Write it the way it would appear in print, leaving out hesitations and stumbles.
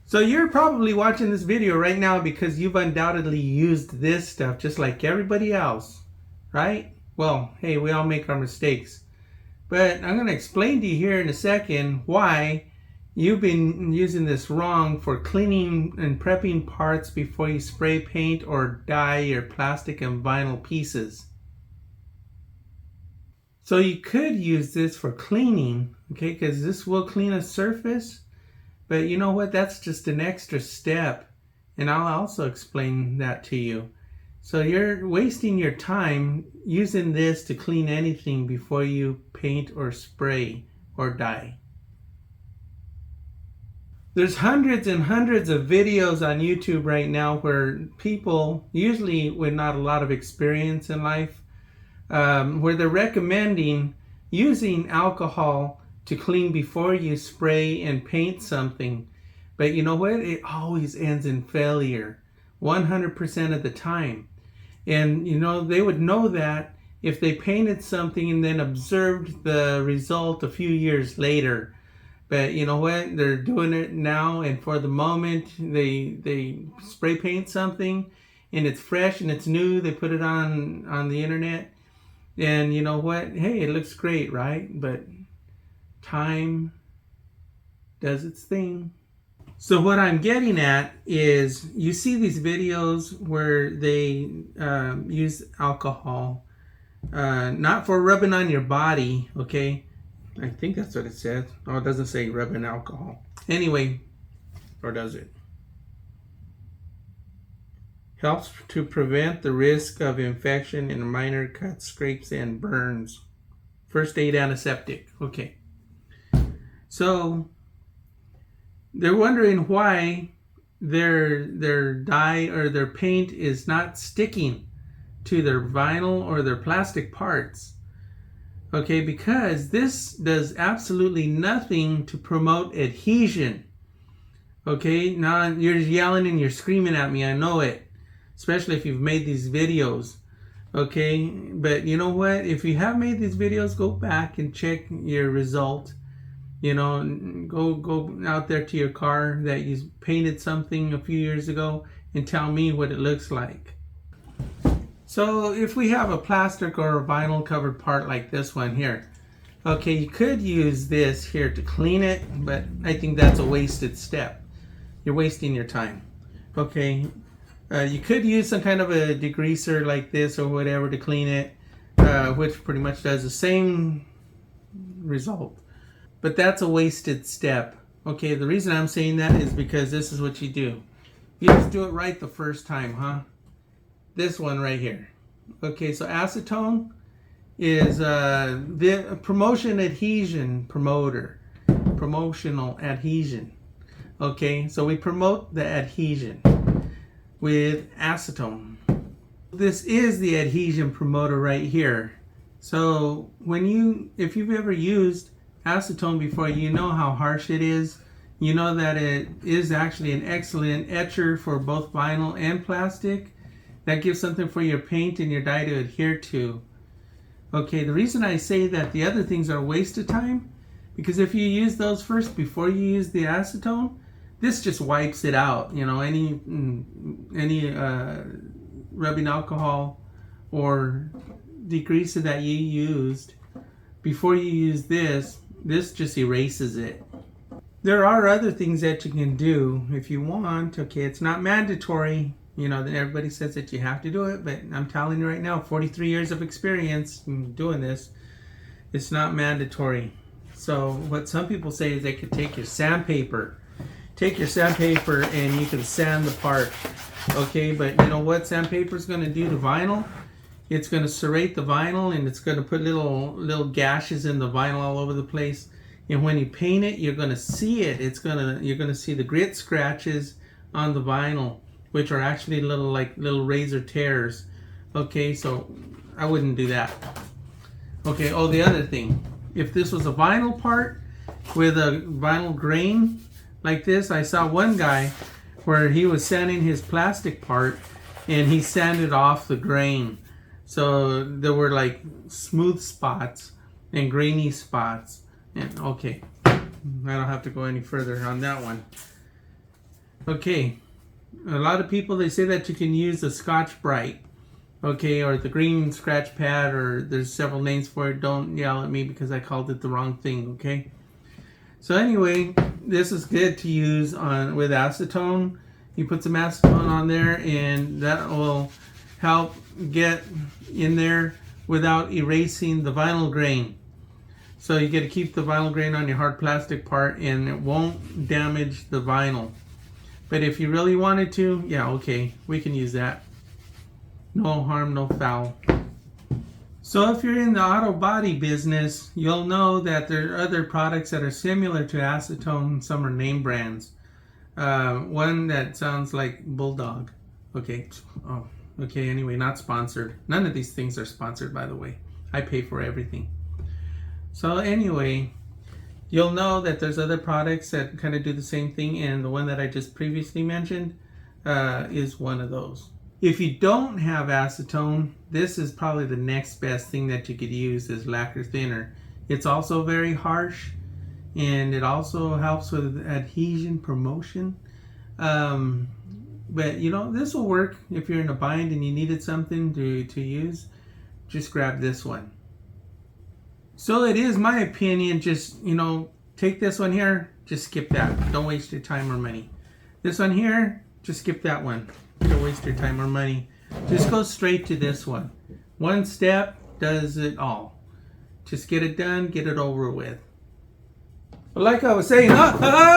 So you're probably watching this video right now because you've undoubtedly used this stuff just like everybody else, right? Well, hey, we all make our mistakes. But I'm going to explain to you here in a second why you've been using this wrong for cleaning and prepping parts before you spray paint or dye your plastic and vinyl pieces. So you could use this for cleaning, okay, because this will clean a surface. But you know what? That's just an extra step. And I'll also explain that to you. So you're wasting your time using this to clean anything before you paint or spray or dye. There's hundreds and hundreds of videos on YouTube right now where people, usually with not a lot of experience in life, where they're recommending using alcohol to clean before you spray and paint something. But you know what? It always ends in failure 100% of the time. And you know, they would know that if they painted something and then observed the result a few years later. But you know what? They're doing it now, and for the moment they spray paint something and it's fresh and it's new. They put it on the internet, and you know what? Hey, it looks great, right? But time does its thing. So what I'm getting at is, you see these videos where they use alcohol, not for rubbing on your body, okay? I think that's what it says. Oh, it doesn't say rubbing alcohol. Anyway, or does it? Helps to prevent the risk of infection in minor cuts, scrapes, and burns. First aid antiseptic, okay. So they're wondering why their dye or their paint is not sticking to their vinyl or their plastic parts. Okay, because this does absolutely nothing to promote adhesion. Okay, now you're yelling and you're screaming at me, I know it, especially if you've made these videos. Okay, but you know what? If you have made these videos, go back and check your result. You know, go out there to your car that you painted something a few years ago and tell me what it looks like. So if we have a plastic or a vinyl covered part like this one here, okay, you could use this here to clean it, but I think that's a wasted step. You're wasting your time. Okay, you could use some kind of a degreaser like this or whatever to clean it, which pretty much does the same result. But that's a wasted step. Okay, the reason I'm saying that is because this is what you do. You just do it right the first time, huh? This one right here. Okay, so acetone is the promotional adhesion. Okay, so we promote the adhesion with acetone. This is the adhesion promoter right here. So if you've ever used acetone before, you know how harsh it is. You know that it is actually an excellent etcher for both vinyl and plastic. That gives something for your paint and your dye to adhere to. Okay, the reason I say that the other things are a waste of time, because if you use those first before you use the acetone, this just wipes it out. You know, any rubbing alcohol or degreaser that you used before you use this just erases it. There are other things that you can do if you want. Okay, it's not mandatory. You know, that everybody says that you have to do it, but I'm telling you right now, 43 years of experience in doing this, it's not mandatory. So what some people say is they could take your sandpaper and you can sand the part. Okay, but you know what sandpaper is going to do to vinyl? It's going to serrate the vinyl, and it's going to put little gashes in the vinyl all over the place. And when you paint it, you're going to see it. You're going to see the grit scratches on the vinyl, which are actually little razor tears. Okay, so I wouldn't do that. Okay, oh, the other thing, if this was a vinyl part with a vinyl grain like this, I saw one guy where he was sanding his plastic part and he sanded off the grain. So there were like smooth spots and grainy spots. And okay, I don't have to go any further on that one. Okay, a lot of people, they say that you can use the Scotch Brite, okay, or the green scratch pad, or there's several names for it. Don't yell at me because I called it the wrong thing, okay? So anyway, this is good to use with acetone. You put some acetone on there and that will help get in there without erasing the vinyl grain. So you get to keep the vinyl grain on your hard plastic part and it won't damage the vinyl. But if you really wanted to, yeah, okay, we can use that. No harm, no foul. So if you're in the auto body business, you'll know that there are other products that are similar to acetone. Some are name brands. One that sounds like Bulldog. Okay. Oh, okay. Anyway, not sponsored. None of these things are sponsored, by the way. I pay for everything. So anyway, you'll know that there's other products that kind of do the same thing, and the one that I just previously mentioned is one of those. If you don't have acetone, this is probably the next best thing that you could use is lacquer thinner. It's also very harsh, and it also helps with adhesion promotion. But you know, this will work if you're in a bind and you needed something to use. Just grab this one. So it is my opinion, just, you know, take this one here, just skip that. Don't waste your time or money. This one here, just skip that one. Don't waste your time or money. Just go straight to this one. One step does it all. Just get it done, get it over with. But like I was saying,